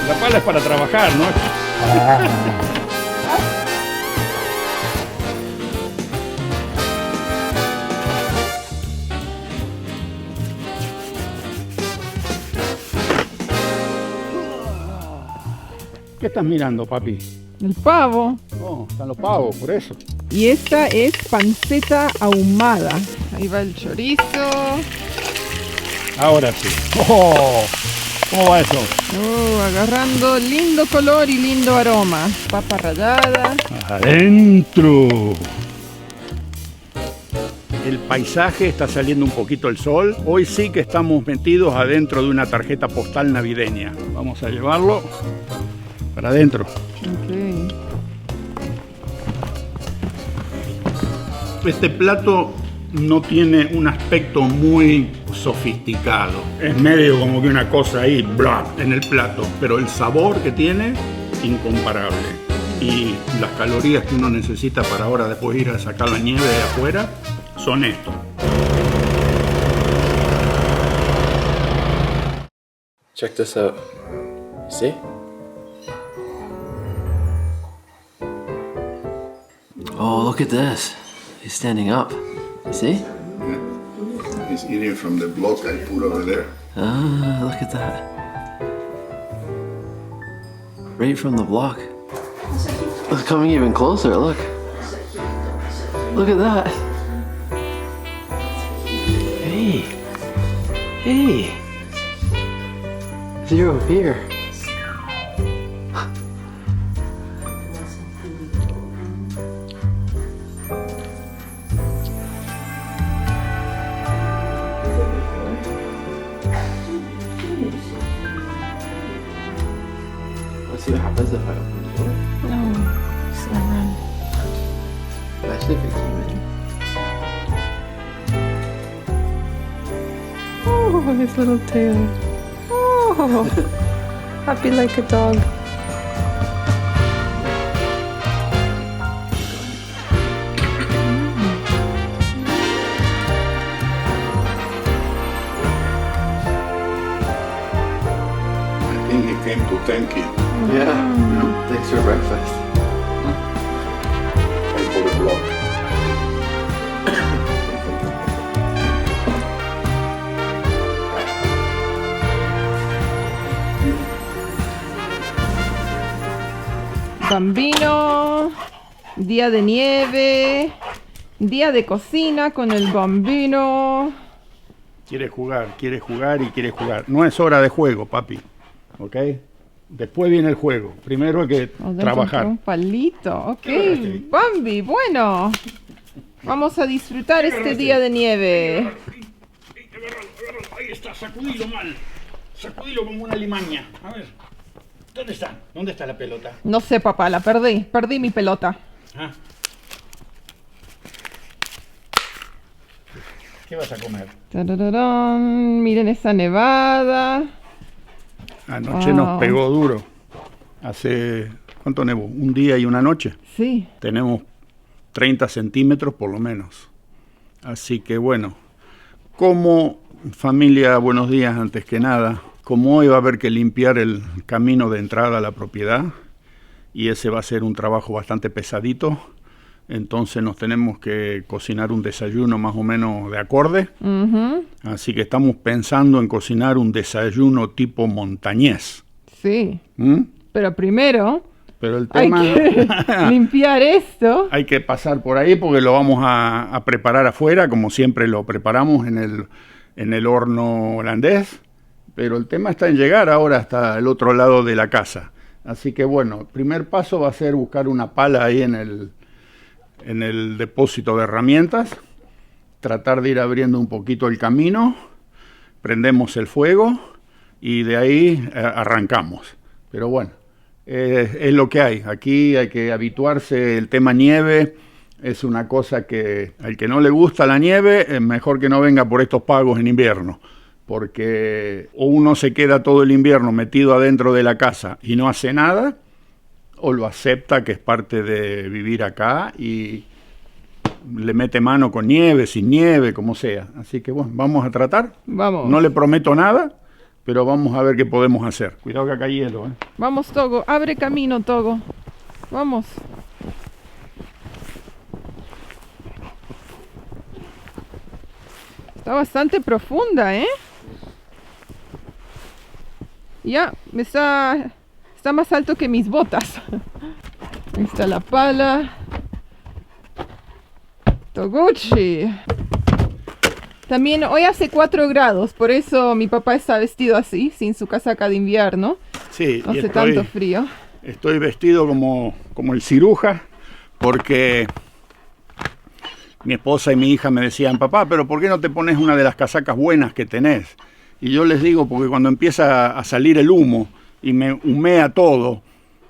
La pala es para trabajar, ¿no? ¿Qué estás mirando, papi? El pavo. No, están los pavos, por eso. Y esta es panceta ahumada. Ahí va el chorizo. Ahora sí. Oh, ¿cómo va eso? Agarrando lindo color y lindo aroma. Papa rallada. Adentro. El paisaje está saliendo un poquito el sol. Hoy sí que estamos metidos adentro de una tarjeta postal navideña. Vamos a llevarlo para adentro. Ok. Este plato no tiene un aspecto muy sofisticado. Es medio como que una cosa ahí, bla, en el plato. Pero el sabor que tiene, incomparable. Y las calorías que uno necesita para ahora después ir a sacar la nieve de afuera, son esto. Check this out. See? Oh, look at this. He's standing up. You see? He's eating from the block I put over there. Ah, look at that. Right from the block. Look, coming even closer, look. Look at that. Hey. Hey. Zero here. Let's see what happens if I open the door. No, it's not run. Imagine if it came in. Oh, his little tail. Oh, happy like a dog. I think he came to thank you. Yeah. Thanks for breakfast. I put a block. Bambino, día de nieve, día de cocina con el bambino. Quiere jugar y quiere jugar. No es hora de juego, papi. ¿Ok? Después viene el juego. Primero hay que Adentro trabajar. Un palito, ok. Sí. Bambi, bueno. Vamos a disfrutar este día de nieve. Agárralo. Ahí está, sacudilo mal. Sacudilo como una limaña. A ver. ¿Dónde está? ¿Dónde está la pelota? No sé, papá, la perdí. Perdí mi pelota. Ah. ¿Qué vas a comer? Tarararán, miren esa nevada. Anoche Wow. nos pegó duro. Hace, ¿cuánto nevó? Un día y una noche. Sí. Tenemos 30 centímetros por lo menos. Así que bueno, como familia, buenos días antes que nada. Como hoy va a haber que limpiar el camino de entrada a la propiedad, y ese va a ser un trabajo bastante pesadito, entonces nos tenemos que cocinar un desayuno más o menos de acorde. Así que estamos pensando en cocinar un desayuno tipo montañés. Sí. ¿Mm? Pero primero Pero el hay tema... que limpiar esto. Hay que pasar por ahí porque lo vamos a preparar afuera, como siempre lo preparamos en el horno holandés. Pero el tema está en llegar ahora hasta el otro lado de la casa. Así que bueno, el primer paso va a ser buscar una pala ahí en el depósito de herramientas. Tratar de ir abriendo un poquito el camino. Prendemos el fuego y de ahí arrancamos. Pero bueno, es lo que hay. Aquí hay que habituarse. El tema nieve es una cosa que al que no le gusta la nieve, es mejor que no venga por estos pagos en invierno. Porque o uno se queda todo el invierno metido adentro de la casa y no hace nada, o lo acepta que es parte de vivir acá y le mete mano con nieve, sin nieve, como sea. Así que bueno, vamos a tratar. Vamos. No le prometo nada, pero vamos a ver qué podemos hacer. Cuidado que acá hay hielo, ¿eh? Vamos, Togo. Abre camino, Togo. Vamos. Está bastante profunda, ¿eh? Ya, está más alto que mis botas. Ahí está la pala. Toguchi. También hoy hace 4 grados, por eso mi papá está vestido así, sin su casaca de invierno. Sí, No y hace tanto frío. Estoy vestido como el ciruja, porque mi esposa y mi hija me decían, papá, pero ¿por qué no te pones una de las casacas buenas que tenés? Y yo les digo, porque cuando empieza a salir el humo y me humea todo,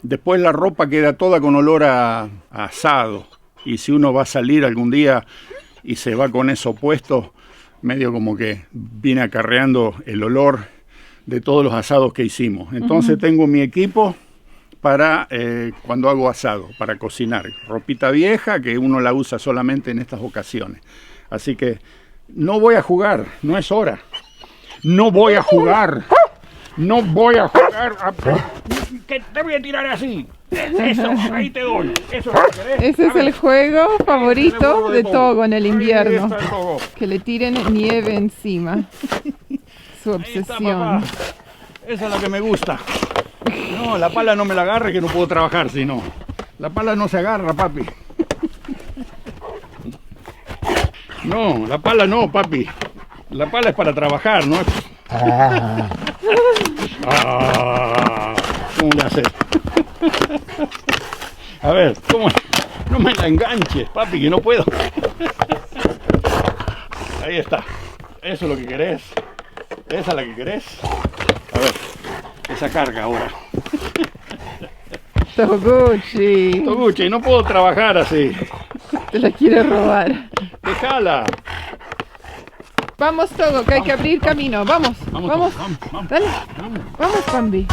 después la ropa queda toda con olor a asado. Y si uno va a salir algún día y se va con eso puesto, medio como que viene acarreando el olor de todos los asados que hicimos. Entonces tengo mi equipo para cuando hago asado, para cocinar. Ropita vieja que uno la usa solamente en estas ocasiones. Así que no voy a jugar, no es hora. No voy a jugar. No voy a jugar. Que te voy a tirar así. Eso, ahí te doy. Eso es lo que querés. Ese es el juego favorito de Togo en el Ahí invierno. está el Togo. Que le tiren nieve encima. Su Ahí está, obsesión. papá. Esa es la que me gusta. No, la pala no me la agarre que no puedo trabajar si no. La pala no se agarra, papi. No, la pala no, papi. La pala es para trabajar, ¿no? ¿Cómo le haces? A ver, ¿cómo? No me la enganches, papi, que no puedo. Ahí está. Eso es lo que querés. Esa es la que querés. A ver, esa carga ahora. Toguchi. Toguchi, no puedo trabajar así. Te la quiere robar. Déjala. Vamos, Togo, que hay que abrir camino. Vamos, vamos. Vamos. Dale. Vamos, Bambi.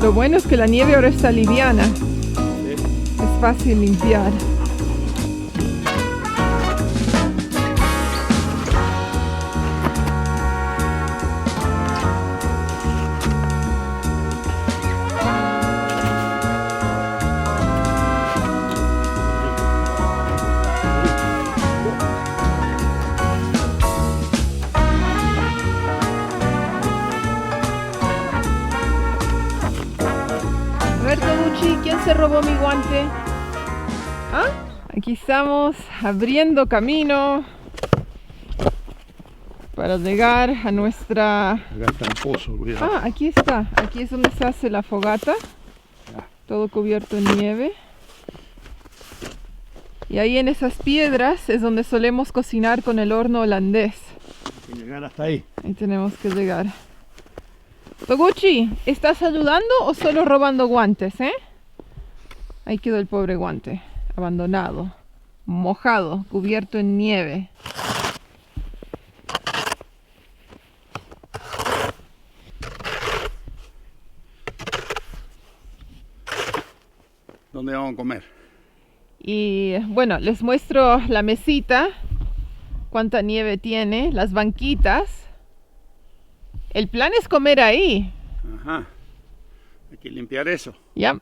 Lo bueno es que la nieve ahora está liviana. Es fácil limpiar. A ver, Toguchi, ¿quién se robó mi guante? ¿Ah? Aquí estamos abriendo camino para llegar a nuestra... Acá está el pozo, cuidado. Ah, aquí está. Aquí es donde se hace la fogata. Todo cubierto en nieve. Y ahí en esas piedras es donde solemos cocinar con el horno holandés. Hay que llegar hasta ahí. Ahí tenemos que llegar. Toguchi, ¿estás ayudando o solo robando guantes, eh? Ahí quedó el pobre guante, abandonado, mojado, cubierto en nieve. ¿Dónde vamos a comer? Y bueno, les muestro la mesita, cuánta nieve tiene, las banquitas. El plan es comer ahí. Ajá. Hay que limpiar eso. Ya.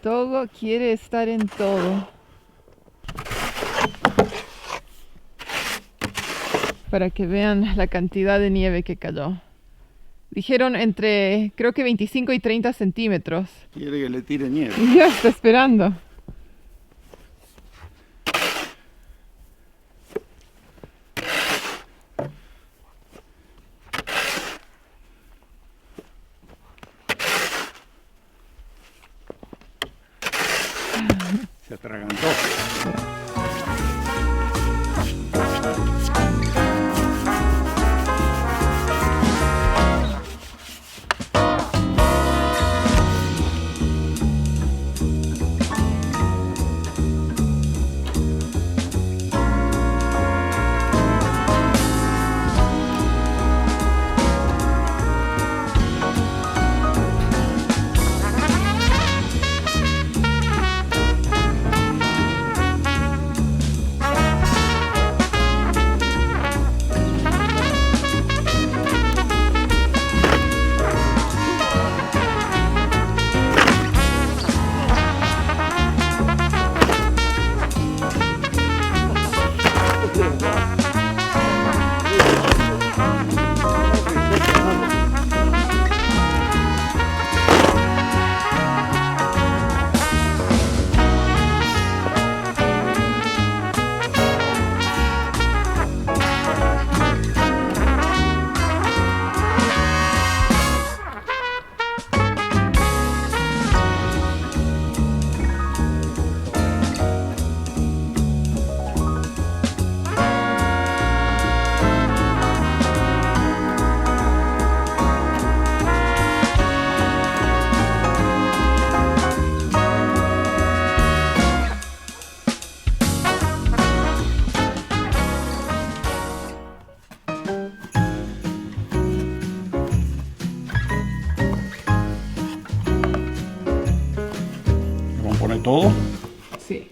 Togo quiere estar en todo. Para que vean la cantidad de nieve que cayó. Dijeron entre, creo que 25 y 30 centímetros. Quiere que le tire nieve. Ya está esperando. Se atragantó. todo? Sí.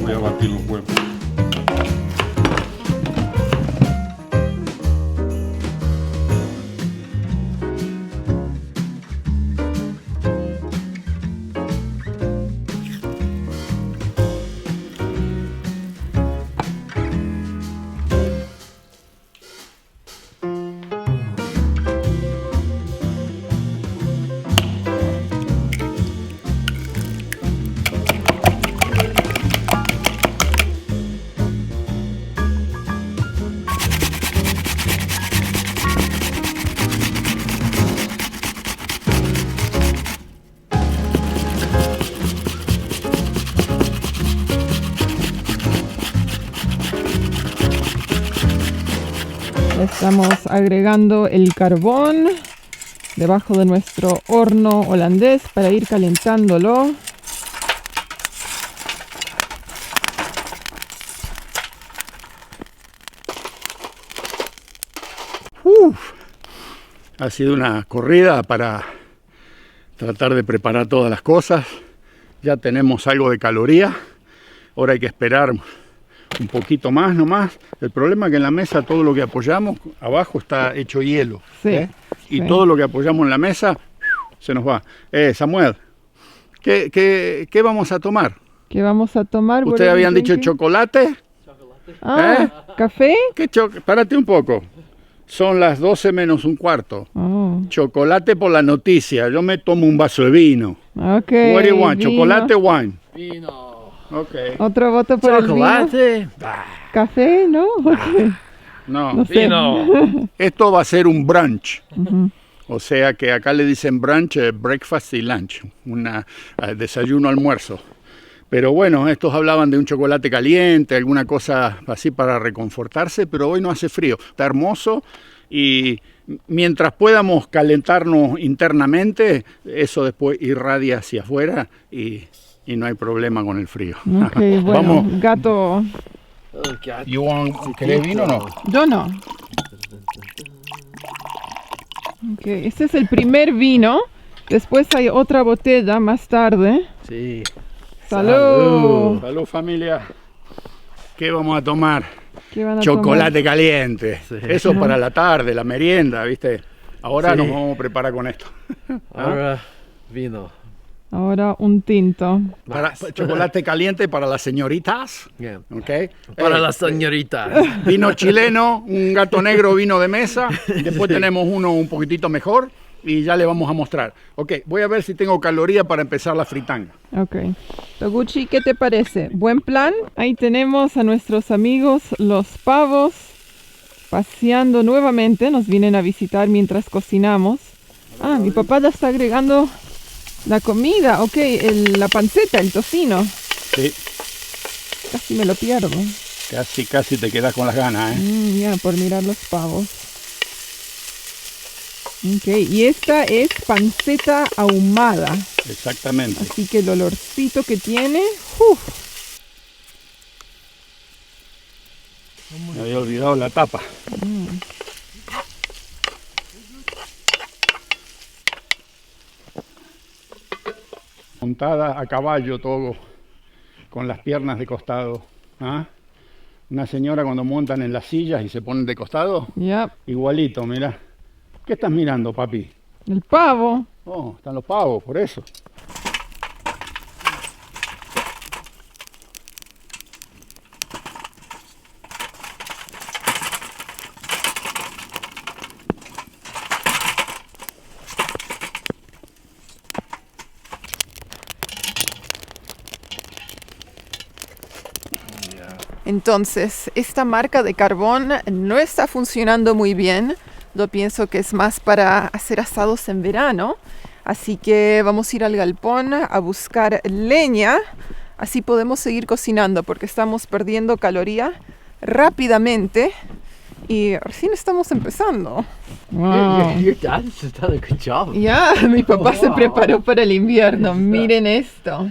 Voy a batir los huevos. Estamos agregando el carbón debajo de nuestro horno holandés para ir calentándolo. Ha sido una corrida para tratar de preparar todas las cosas. Ya tenemos algo de caloría. Ahora hay que esperar un poquito más nomás. El problema es que en la mesa todo lo que apoyamos abajo está hecho hielo. Sí, Y sí. todo lo que apoyamos en la mesa se nos va. Samuel, ¿qué vamos a tomar? ¿Qué vamos a tomar? Ustedes habían dicho chocolate. ¿Café? Párate un poco. Son las 12 menos un cuarto. Oh, Chocolate por la noticia. Yo me tomo un vaso de vino. ok. What do you want? vino. ¿Chocolate o wine? Vino. Ok. ¿Otro voto por el vino? Chocolate. ¿Café? ¿No? Ok. No, No sé. Vino. esto va a ser un brunch. Ujú. O sea que acá le dicen brunch, breakfast y lunch. Desayuno, almuerzo. Pero bueno, estos hablaban de un chocolate caliente, alguna cosa así para reconfortarse, pero hoy no hace frío. Está hermoso y mientras podamos calentarnos internamente, eso después irradia hacia afuera y no hay problema con el frío. Ok, bueno, Vamos. gato. Oh, God. ¿Querés vino o no? Yo no. Ok, este es el primer vino. Después hay otra botella más tarde. Sí. ¡Salud! Salud, familia. ¿Qué vamos a tomar? ¿Qué van a Chocolate caliente. Sí. Eso para la tarde, la merienda, ¿viste? Ahora Sí. nos vamos a preparar con esto. Ahora vino. tomar? Ahora un tinto. Chocolate caliente para las señoritas. Yeah. ¿Ok? Para la señorita. Vino chileno, un gato negro vino de mesa. Después tenemos uno un poquitito mejor y ya le vamos a mostrar. Ok, voy a ver si tengo caloría para empezar la fritanga. Ok. Toguchi, ¿qué te parece? ¿Buen plan? Ahí tenemos a nuestros amigos los pavos paseando nuevamente. Nos vienen a visitar mientras cocinamos. Ah, mi papá ya está agregando la comida. Ok, la panceta, el tocino. Sí, Casi me lo pierdo. casi te quedas con las ganas, ¿eh? Ya, por mirar los pavos. Ok, y esta es panceta ahumada. Exactamente. Así que el olorcito que tiene. ¡Uf! Me había olvidado la tapa. Montada a caballo todo, con las piernas de costado. ¿Ah? Una señora cuando montan en las sillas y se ponen de costado, Ya, igualito, mira. ¿Qué estás mirando, papi? el pavo. Oh, están los pavos, por eso. Entonces, esta marca de carbón no está funcionando muy bien. Yo pienso que es más para hacer asados en verano. Así que vamos a ir al galpón a buscar leña. Así podemos seguir cocinando porque estamos perdiendo caloría rápidamente. Y recién estamos empezando. Wow. Your dad has done a good job. Ya, mi papá se preparó para el invierno. Miren esto.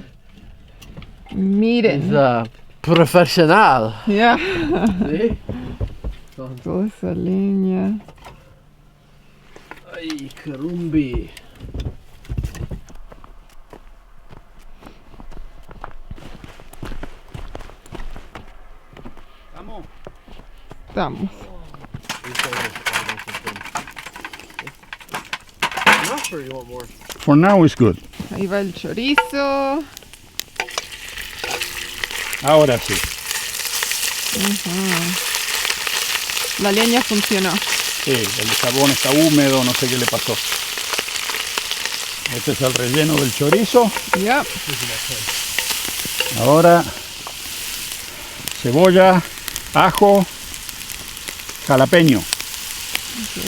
Miren. Profesional. Ya. ¿Sí? Toda esa leña. Ay, carumbi. ¿Estamos? Estamos. Enough or you want more? For now it's good. Ahí va el chorizo. Ahora sí. La leña funcionó. Sí, el carbón está húmedo, no sé qué le pasó. Este es el relleno del chorizo. Ya. Ahora cebolla, ajo, jalapeño. Ok.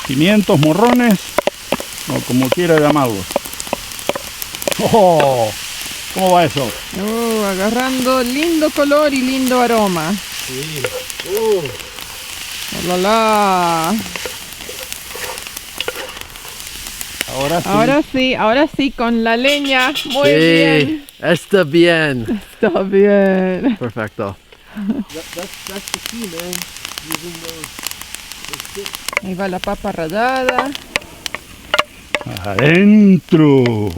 Pimientos, morrones, o como quiera llamarlos. ¡Oh! ¿Cómo va eso? Agarrando lindo color y lindo aroma. Sí. ¡Oh, la, la! Ahora sí, con la leña. Muy bien. Está bien. Está bien. Perfecto. That's the key, man. Using those Ahí va la papa rallada. Adentro.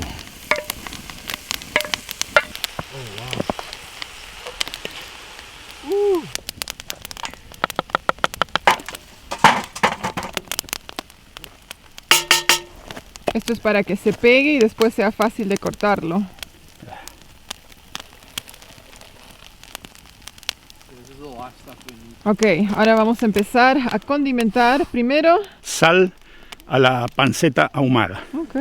Esto es para que se pegue y después sea fácil de cortarlo. Ok, ahora vamos a empezar a condimentar. Primero, Sal a la panceta ahumada. ok.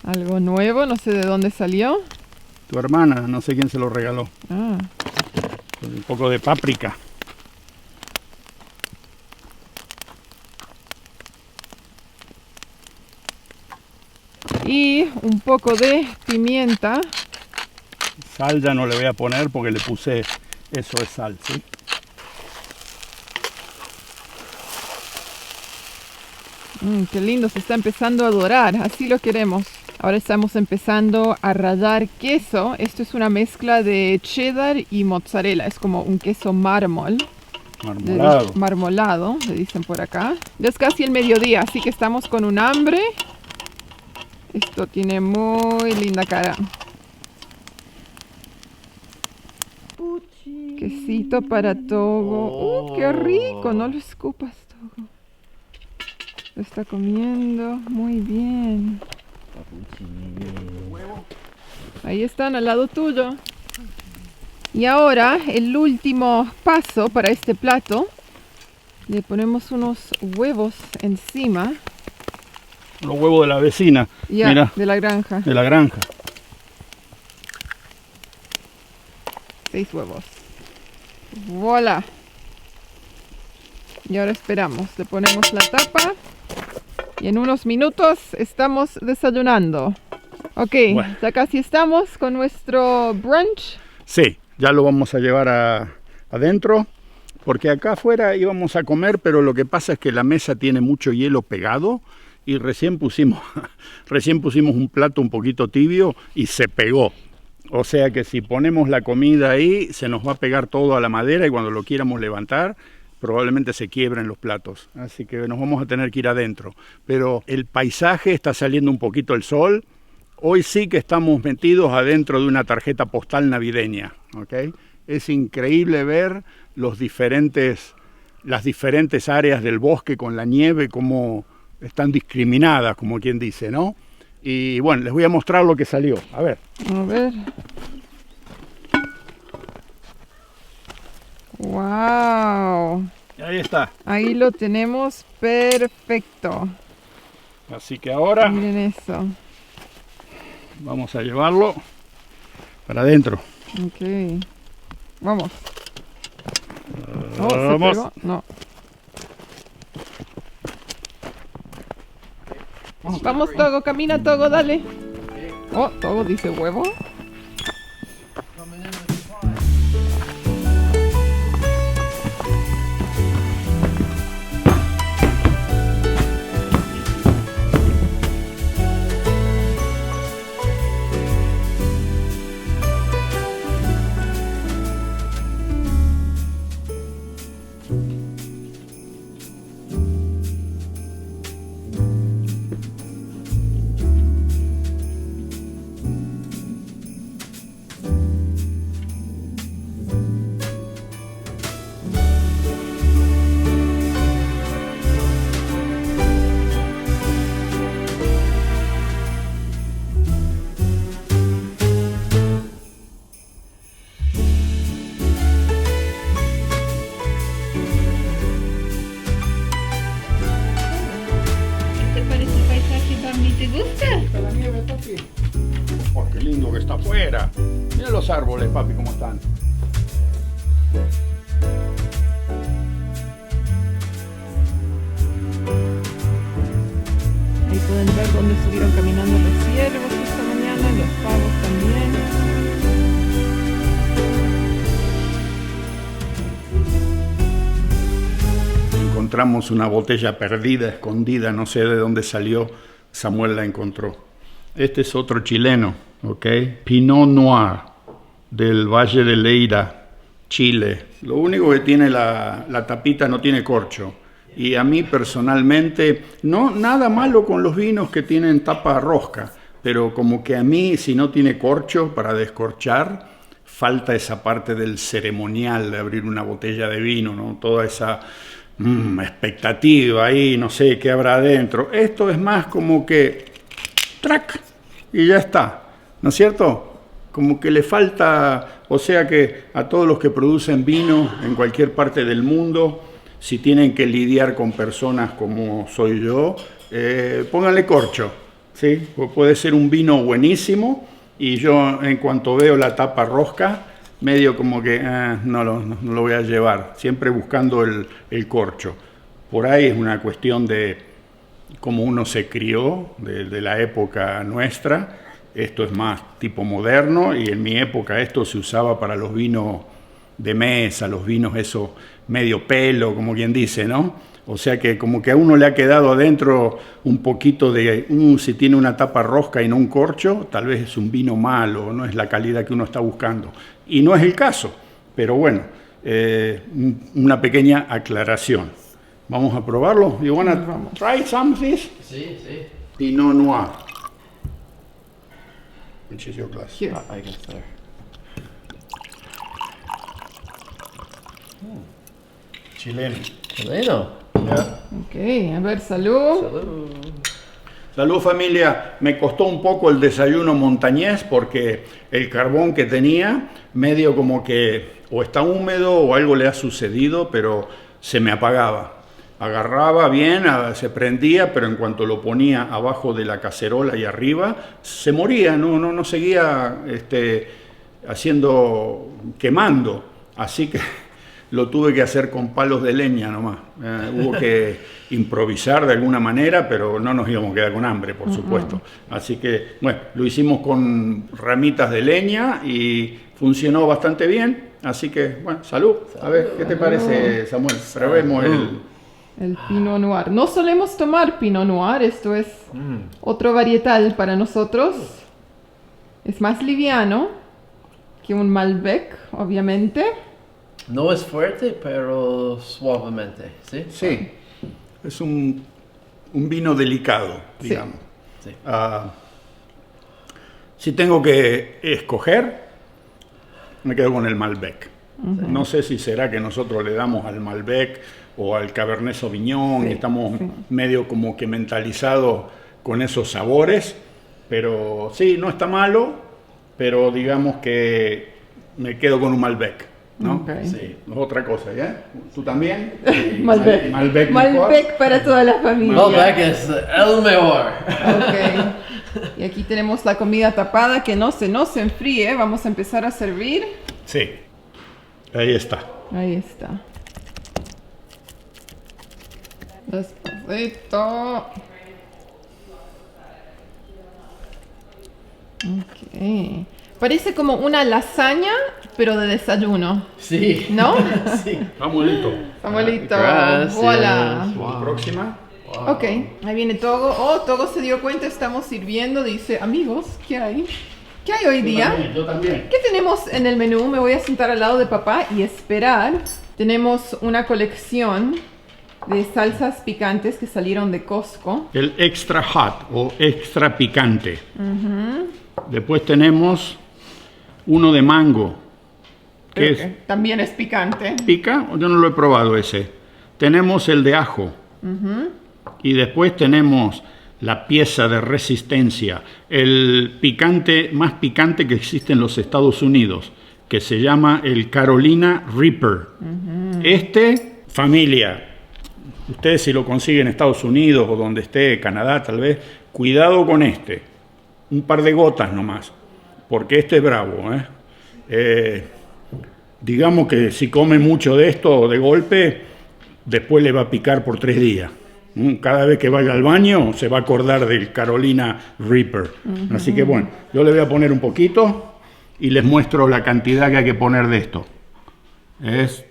Algo nuevo, no sé de dónde salió. Tu hermana, no sé quién se lo regaló. Ah, Con un poco de páprica. y un poco de pimienta. Sal ya no le voy a poner porque le puse eso de sal, ¿sí? Qué lindo, se está empezando a dorar, así lo queremos. Ahora estamos empezando a rallar queso. Esto es una mezcla de cheddar y mozzarella. Es como un queso mármol. Marmolado. Marmolado, le dicen por acá. Ya es casi el mediodía, así que estamos con un hambre. Esto tiene muy linda cara. Quesito para Togo. ¡Qué rico! No lo escupas, Togo. Lo está comiendo muy bien. Ahí están al lado tuyo. Y ahora el último paso para este plato. Le ponemos unos huevos encima. Los huevos de la vecina. Ya, Mira, de la granja. de la granja. 6 huevos. ¡Voilà! Y ahora esperamos. Le ponemos la tapa. Y en unos minutos estamos desayunando. Ok, Bueno. ya casi estamos con nuestro brunch. Sí, ya lo vamos a llevar adentro. Porque acá afuera íbamos a comer, pero lo que pasa es que la mesa tiene mucho hielo pegado. Y recién pusimos un plato un poquito tibio y se pegó. O sea que si ponemos la comida ahí, se nos va a pegar todo a la madera y cuando lo quieramos levantar, probablemente se quiebren los platos. Así que nos vamos a tener que ir adentro. Pero el paisaje, está saliendo un poquito el sol. Hoy sí que estamos metidos adentro de una tarjeta postal navideña. ¿Okay? Es increíble ver las diferentes áreas del bosque con la nieve, como están discriminadas, como quien dice, ¿no? Y bueno, les voy a mostrar lo que salió. A ver. A ver. ¡Wow! Ahí está. Ahí lo tenemos perfecto. Así que ahora Miren eso. vamos a llevarlo para adentro. Ok. Vamos. Oh, ¿se Vamos. pegó? No. Vamos, Togo, camina, Togo, dale. Oh, Togo dice huevo. está afuera. Mira los árboles, papi, cómo están. Ahí pueden ver dónde estuvieron caminando los ciervos esta mañana, los pavos también. Encontramos una botella perdida, escondida, no sé de dónde salió, Samuel la encontró. Este es otro chileno, ¿ok? Pinot Noir, del Valle de Leira, Chile. Lo único que tiene la tapita, no tiene corcho. Y a mí personalmente, no nada malo con los vinos que tienen tapa rosca, pero como que a mí, si no tiene corcho para descorchar, falta esa parte del ceremonial de abrir una botella de vino, ¿no? Toda esa expectativa ahí, no sé qué habrá adentro. Esto es más como que ¡trac! Y ya está, ¿no es cierto? Como que le falta, o sea que a todos los que producen vino en cualquier parte del mundo, si tienen que lidiar con personas como soy yo, pónganle corcho, ¿sí? Puede ser un vino buenísimo y yo en cuanto veo la tapa rosca, medio como que no lo voy a llevar, siempre buscando el corcho. Por ahí es una cuestión de cómo uno se crió, de la época nuestra. Esto es más tipo moderno y en mi época esto se usaba para los vinos de mesa, los vinos esos medio pelo, como quien dice, ¿no? O sea que como que a uno le ha quedado adentro un poquito de, si tiene una tapa rosca y no un corcho, tal vez es un vino malo, no es la calidad que uno está buscando. Y no es el caso, pero bueno, una pequeña aclaración. Vamos a probarlo. You wanna try some of this? Sí, sí. Pinot Noir. Which is your glass? Here. I guess there. Chileno. Chileno. Ok, a ver, salud. Salud. Salud familia, me costó un poco el desayuno montañés porque el carbón que tenía medio como que o está húmedo o algo le ha sucedido, pero se me apagaba. Agarraba bien, se prendía, pero en cuanto lo ponía abajo de la cacerola y arriba, se moría, no seguía quemando. Así que lo tuve que hacer con palos de leña nomás. Hubo que improvisar de alguna manera, pero no nos íbamos a quedar con hambre, por supuesto. Así que, bueno, lo hicimos con ramitas de leña y funcionó bastante bien. Así que, bueno, salud. A ver, ¿qué te parece, Samuel? Probemos El Pinot Noir. No solemos tomar Pinot Noir, esto es otro varietal para nosotros. Es más liviano que un Malbec, obviamente. No es fuerte, pero suavemente, ¿sí? Sí, es un vino delicado, digamos. Sí. Si tengo que escoger, me quedo con el Malbec. No sé si será que nosotros le damos al Malbec o al Cabernet Sauvignon y estamos medio como que mentalizados con esos sabores, pero sí, no está malo, pero digamos que me quedo con un Malbec. ¿No? Okay. Sí, es otra cosa, ¿ya? ¿Tú también? Malbec. Malbec mejor. Malbec para toda la familia. Malbec es el mejor. Ok. Y aquí tenemos la comida tapada que no se enfríe. Vamos a empezar a servir. Sí, ahí está. Ahí está. Despacito. Ok. Parece como una lasaña, pero de desayuno. Sí. ¿No? Sí. Samuelito. Samuelito. Gracias. Hola. La próxima. Ok, ahí viene Togo. Oh, Togo se dio cuenta, estamos sirviendo. Dice, amigos, ¿qué hay? ¿Qué hay hoy día? Yo también. ¿Qué tenemos en el menú? Me voy a sentar al lado de papá y esperar. Tenemos una colección de salsas picantes que salieron de Costco. El extra hot o extra picante. Después tenemos uno de mango. Que es, También es picante. ¿pica? Yo no lo he probado ese. Tenemos el de ajo. Y después tenemos la pieza de resistencia, el picante más picante que existe en los Estados Unidos, que se llama el Carolina Reaper. Familia, ustedes si lo consiguen en Estados Unidos o donde esté, Canadá tal vez, cuidado con un par de gotas nomás, porque este es bravo, digamos que si come mucho de esto de golpe, después le va a picar por 3 días. Cada vez que vaya al baño se va a acordar del Carolina Reaper. Así que bueno, yo le voy a poner un poquito y les muestro la cantidad que hay que poner de esto. Es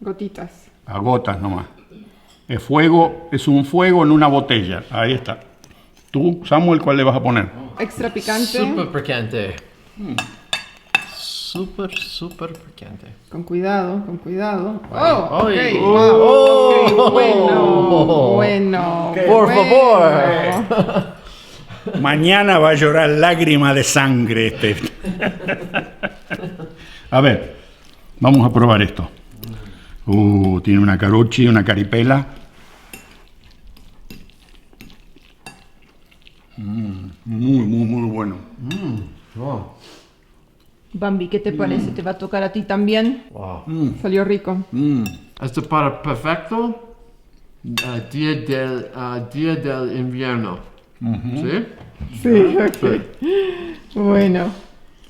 Gotitas. a gotas nomás. Es fuego, es un fuego en una botella. Ahí está. Tú, Samuel, ¿cuál le vas a poner? Extra picante. Super picante. Super, super picante. Con cuidado, con cuidado. Ay, Oh, ok, ay. wow. Oh. Ok, bueno, bueno. Por bueno. favor. Mañana va a llorar lágrima de sangre este. A ver, vamos a probar esto. Tiene una carochi, una caripela. Muy bueno. Wow. Bambi, ¿qué te parece? ¿Te va a tocar a ti también? Wow. Salió rico. Esto para perfecto día del invierno. ¿Sí? Sí, ok. Bueno,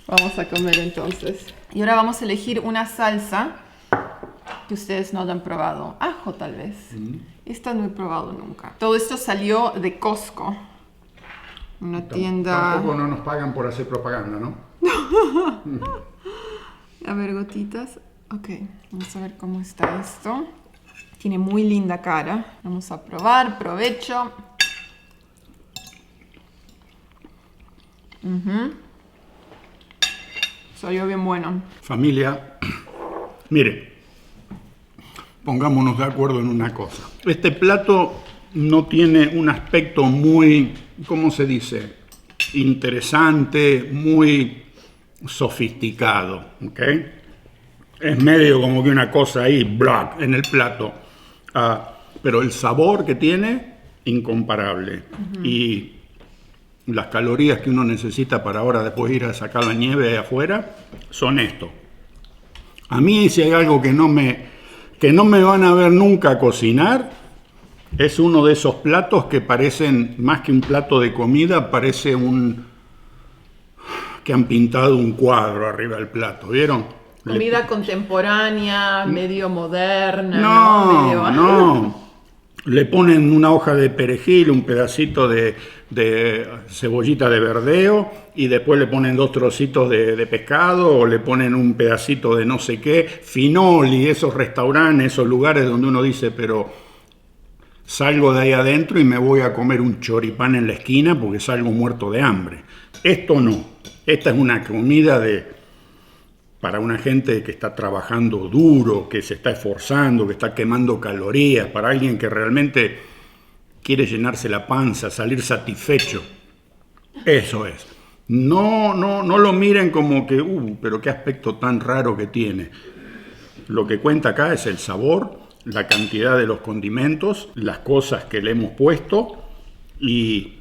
vamos a comer entonces. Y ahora vamos a elegir una salsa que ustedes no han probado. Ajo, tal vez. Esta no he probado nunca. Todo esto salió de Costco. Una tienda... Tampoco no nos pagan por hacer propaganda, ¿no? A ver, gotitas. Ok, vamos a ver cómo está esto. Tiene muy linda cara. Vamos a probar. Provecho. Salió bien bueno. Familia, mire, pongámonos de acuerdo en una cosa. Este plato no tiene un aspecto muy, ¿cómo se dice? Interesante, muy sofisticado, ¿ok? Es medio como que una cosa ahí, black, en el plato. Pero el sabor que tiene, incomparable. Y las calorías que uno necesita para ahora después ir a sacar la nieve de afuera son esto. A mí, si hay algo que no me van a ver nunca cocinar, es uno de esos platos que parecen, más que un plato de comida, parece que han pintado un cuadro arriba del plato, ¿vieron? Comida contemporánea, medio moderna. No. Le ponen una hoja de perejil, un pedacito de cebollita de verdeo y después le ponen 2 trocitos de pescado o le ponen un pedacito de no sé qué, finoli, esos restaurantes, esos lugares donde uno dice, pero salgo de ahí adentro y me voy a comer un choripán en la esquina porque salgo muerto de hambre. Esto no, esta es una comida para una gente que está trabajando duro, que se está esforzando, que está quemando calorías, para alguien que realmente quiere llenarse la panza, salir satisfecho. Eso es. No lo miren como que, pero qué aspecto tan raro que tiene. Lo que cuenta acá es el sabor, la cantidad de los condimentos, las cosas que le hemos puesto y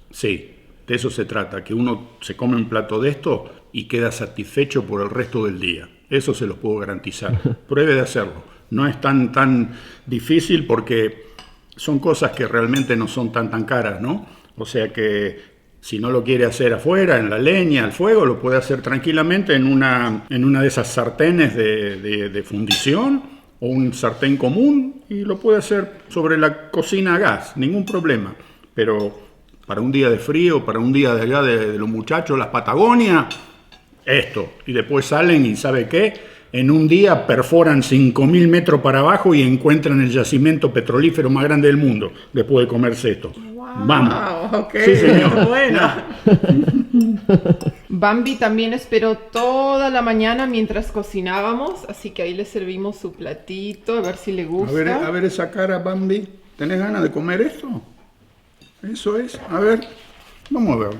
sí, de eso se trata, que uno se come un plato de esto y queda satisfecho por el resto del día. Eso se los puedo garantizar. Pruebe de hacerlo. No es tan difícil porque son cosas que realmente no son tan caras, ¿no? O sea que si no lo quiere hacer afuera, en la leña, al fuego, lo puede hacer tranquilamente en una de esas sartenes de fundición o un sartén común y lo puede hacer sobre la cocina a gas, ningún problema. Pero para un día de frío, para un día de allá de los muchachos, las Patagonias, esto. Y después salen y ¿sabe qué? En un día perforan 5.000 metros para abajo y encuentran el yacimiento petrolífero más grande del mundo después de comerse esto. Wow, Vamos. Okay. Sí, señor. Bueno. Bambi también esperó toda la mañana mientras cocinábamos, así que ahí le servimos su platito, a ver si le gusta. A ver esa cara, Bambi. ¿Tenés ganas de comer esto? Eso es. A ver, vamos a ver.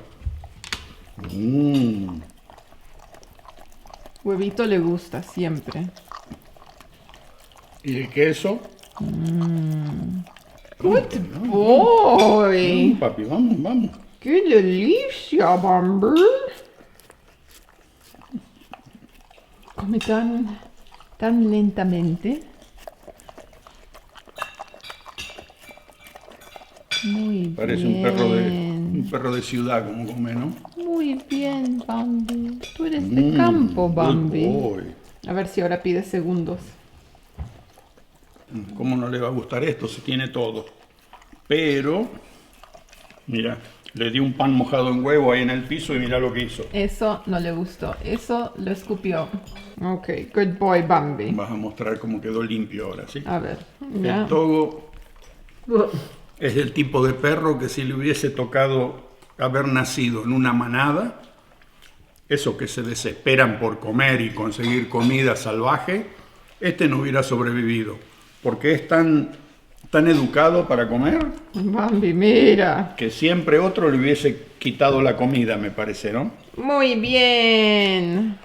Huevito le gusta siempre. ¿Y el queso? Good boy. Papi, vamos. ¡Qué delicia, Bambi! Come tan lentamente. Muy Parece bien. un perro de ciudad como come, ¿no? Muy bien, Bambi. Tú eres de campo, good Bambi. boy. A ver si ahora pide segundos. ¿Cómo no le va a gustar esto si tiene todo? Pero, mira, le di un pan mojado en huevo ahí en el piso y mira lo que hizo. Eso no le gustó. Eso lo escupió. Ok, good boy, Bambi. Vas a mostrar cómo quedó limpio ahora, ¿sí? A ver. El Ya. Togo es el tipo de perro que si le hubiese tocado haber nacido en una manada, esos que se desesperan por comer y conseguir comida salvaje, este no hubiera sobrevivido, porque es tan educado para comer Bambi, mira. que siempre otro le hubiese quitado la comida, me parece, ¿no? Muy bien.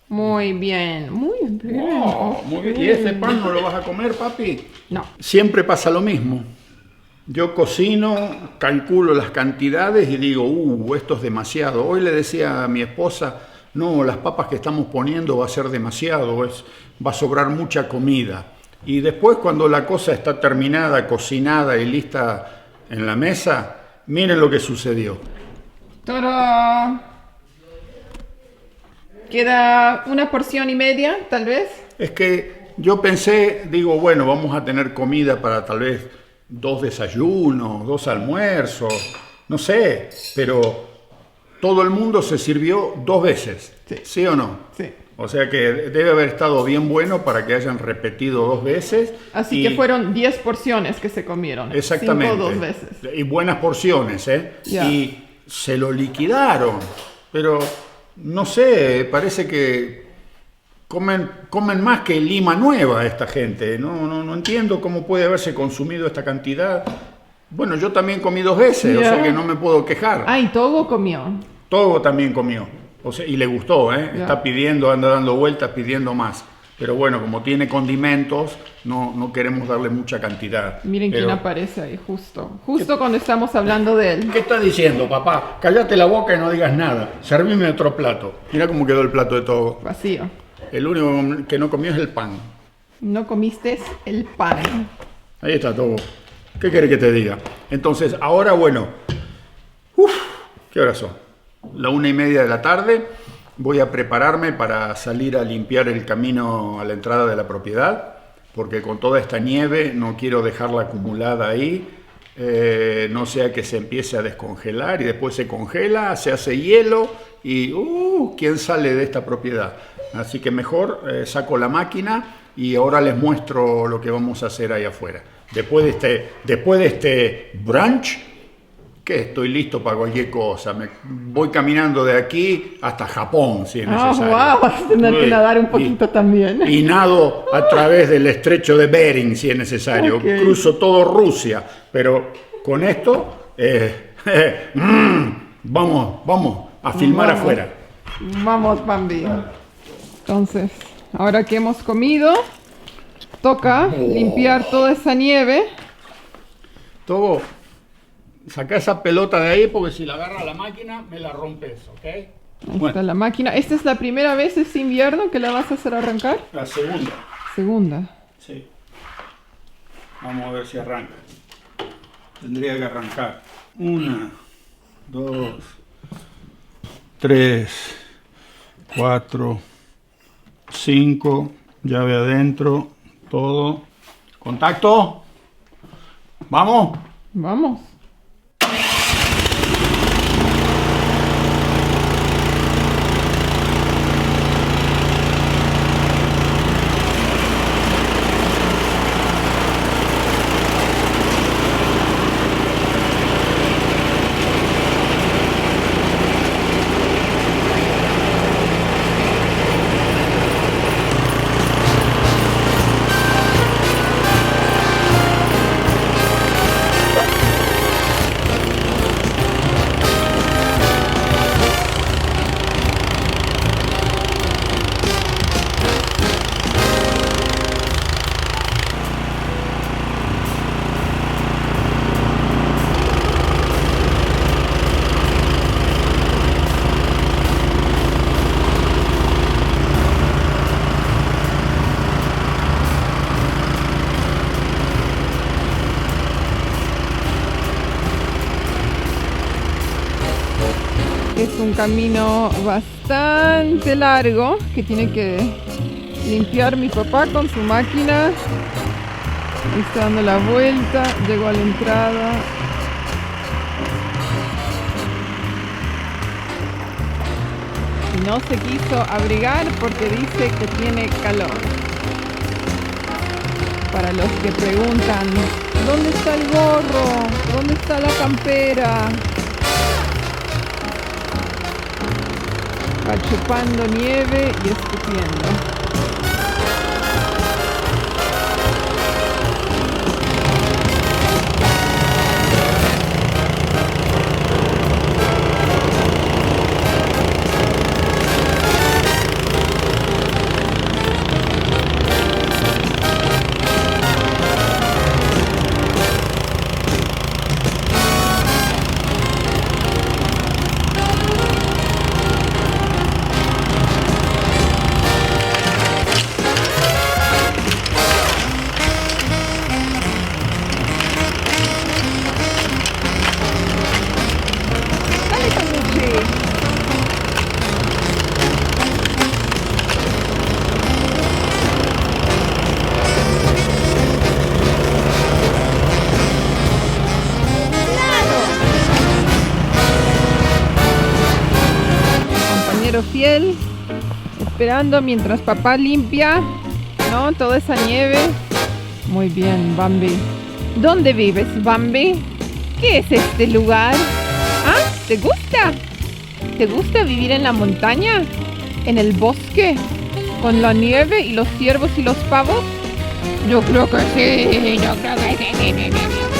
Muy bien. Muy bien. Oh, muy bien. ¿Y ese pan no lo vas a comer, papi? No. Siempre pasa lo mismo. Yo cocino, calculo las cantidades y digo, esto es demasiado. Hoy le decía a mi esposa, no, las papas que estamos poniendo va a ser demasiado, va a sobrar mucha comida. Y después cuando la cosa está terminada, cocinada y lista en la mesa, miren lo que sucedió. ¡Tarán! Queda una porción y media, tal vez. Es que yo pensé, digo, bueno, vamos a tener comida para tal vez 2 desayunos, 2 almuerzos, no sé, pero todo el mundo se sirvió 2 veces, Sí. ¿sí o no? Sí. O sea que debe haber estado bien bueno para que hayan repetido 2 veces. Así que fueron 10 porciones que se comieron. Exactamente. 5 2 veces. Y buenas porciones, ¿eh? Ya. Y se lo liquidaron, pero no sé, parece que comen más que Lima Nueva esta gente. No entiendo cómo puede haberse consumido esta cantidad. Bueno, yo también comí 2 veces, o Ya. sea que no me puedo quejar. Ay, Togo comió. Togo también comió, o sea, y le gustó, ¿eh? Ya. Está pidiendo, anda dando vueltas pidiendo más. Pero bueno, como tiene condimentos, no queremos darle mucha cantidad. Miren Pero, quién aparece ahí, justo cuando estamos hablando de él. ¿qué está diciendo, papá? Cállate la boca y no digas nada. Servime otro plato. Mira cómo quedó el plato de Togo. Vacío. El único que no comió es el pan. No comiste el pan. Ahí está Togo. ¿Qué querés que te diga? Entonces, ahora bueno. ¿Qué horas son? La 1:30 de la tarde. Voy a prepararme para salir a limpiar el camino a la entrada de la propiedad, porque con toda esta nieve no quiero dejarla acumulada ahí, no sea que se empiece a descongelar y después se congela, se hace hielo y ¿quién sale de esta propiedad? Así que mejor saco la máquina y ahora les muestro lo que vamos a hacer ahí afuera. Después de este brunch, que estoy listo para cualquier cosa. Voy caminando de aquí hasta Japón, si es necesario. Wow, vas a tener que nadar un poquito también. Y nado a través del estrecho de Bering, si es necesario. Okay. Cruzo todo Rusia. Pero con esto, vamos a filmar Vamos. afuera. Vamos, Bambi. Entonces, ahora que hemos comido, toca limpiar toda esa nieve. Togo, saca esa pelota de ahí porque si la agarra la máquina me la rompes, ¿ok? Ahí Bueno, está la máquina. ¿Esta es la primera vez este invierno que la vas a hacer arrancar? la segunda. Segunda. Sí. Vamos a ver si arranca. Tendría que arrancar. 1, 2, 3, 4, 5. Llave adentro. Todo. Contacto. Vamos. Vamos. Es un camino bastante largo que tiene que limpiar mi papá con su máquina. Ahí está dando la vuelta, llegó a la entrada. Y no se quiso abrigar porque dice que tiene calor. Para los que preguntan, ¿dónde está el gorro? ¿Dónde está la campera? Va chupando nieve y escupiendo. Fiel, esperando mientras papá limpia, ¿no? Toda esa nieve. Muy bien, Bambi. ¿Dónde vives, Bambi? ¿Qué es este lugar? ¿Ah? ¿Te gusta? ¿Te gusta vivir en la montaña? ¿En el bosque? ¿Con la nieve y los ciervos y los pavos? Yo creo que sí, yo creo que sí.